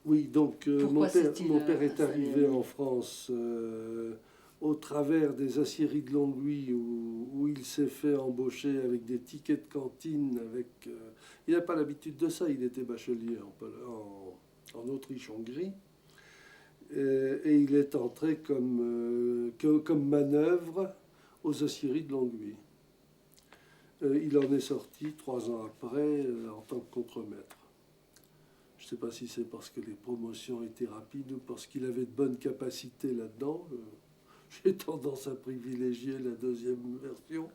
Oui, donc Pourquoi s'est-il mon père est installé à arrivé Lille? en France au travers des aciéries de Longwy où il s'est fait embaucher avec des tickets de cantine. Il n'a pas l'habitude de ça, il était bachelier en Autriche-Hongrie. Et il est entré comme manœuvre aux aciéries de Longwy. Il en est sorti 3 ans après en tant que contremaître. Je ne sais pas si c'est parce que les promotions étaient rapides ou parce qu'il avait de bonnes capacités là-dedans. J'ai tendance à privilégier la deuxième version.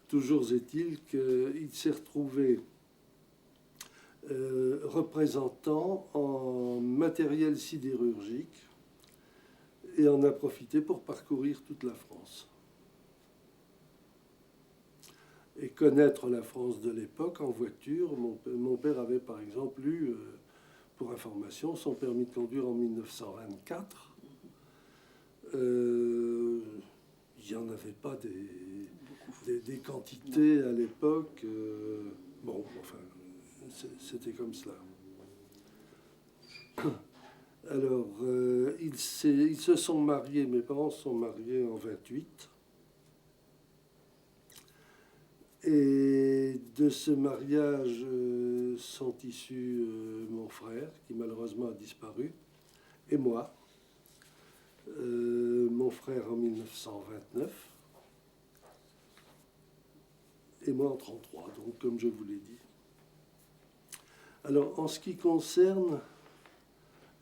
Toujours est-il qu'il s'est retrouvé représentant en matériel sidérurgique et en a profité pour parcourir toute la France. Et connaître la France de l'époque en voiture. Mon père avait par exemple eu, pour information, son permis de conduire en 1924. Il n'y en avait pas des quantités à l'époque. Bon, enfin, c'était comme cela. Alors, ils se sont mariés, mes parents se sont mariés en 28. Et de ce mariage sont issus mon frère, qui malheureusement a disparu, et moi. Mon frère en 1929, et moi en 1933, donc comme je vous l'ai dit. Alors, en ce qui concerne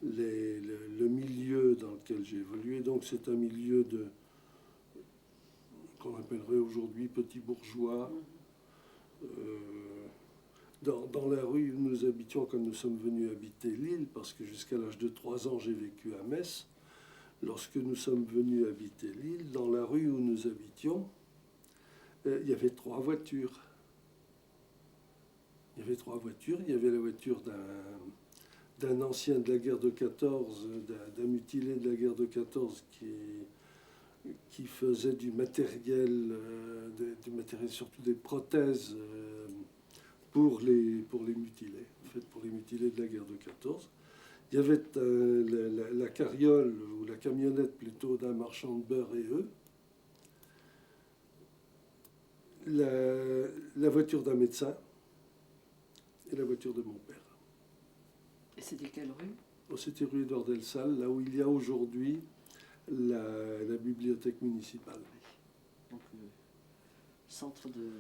le milieu dans lequel j'ai évolué, donc c'est un milieu qu'on appellerait aujourd'hui petit bourgeois. Dans la rue où nous habitions quand nous sommes venus habiter Lille, parce que jusqu'à l'âge de 3 ans j'ai vécu à Metz, lorsque nous sommes venus habiter Lille, dans la rue où nous habitions, il y avait 3 voitures. Il y avait 3 voitures. Il y avait la voiture d'un ancien de la guerre de 14, d'un mutilé de la guerre de 14 qui faisait du matériel, surtout des prothèses pour les mutilés, en fait, pour les mutilés de la guerre de 14. Il y avait la carriole, ou la camionnette plutôt, d'un marchand de beurre et œufs. La voiture d'un médecin et la voiture de mon père. Et c'était quelle rue? Oh, c'était rue Édouard Delsal, là où il y a aujourd'hui la bibliothèque municipale. Donc, centre de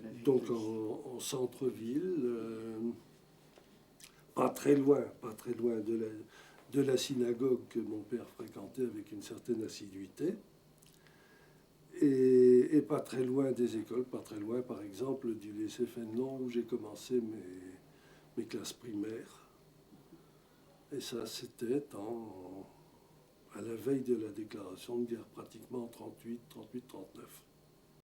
la ville. Donc en centre-ville, pas très loin de la synagogue que mon père fréquentait avec une certaine assiduité. Et pas très loin des écoles, pas très loin par exemple du lycée Fénelon où j'ai commencé mes classes primaires. Et ça, c'était à la veille de la déclaration de guerre, pratiquement en 38, 39.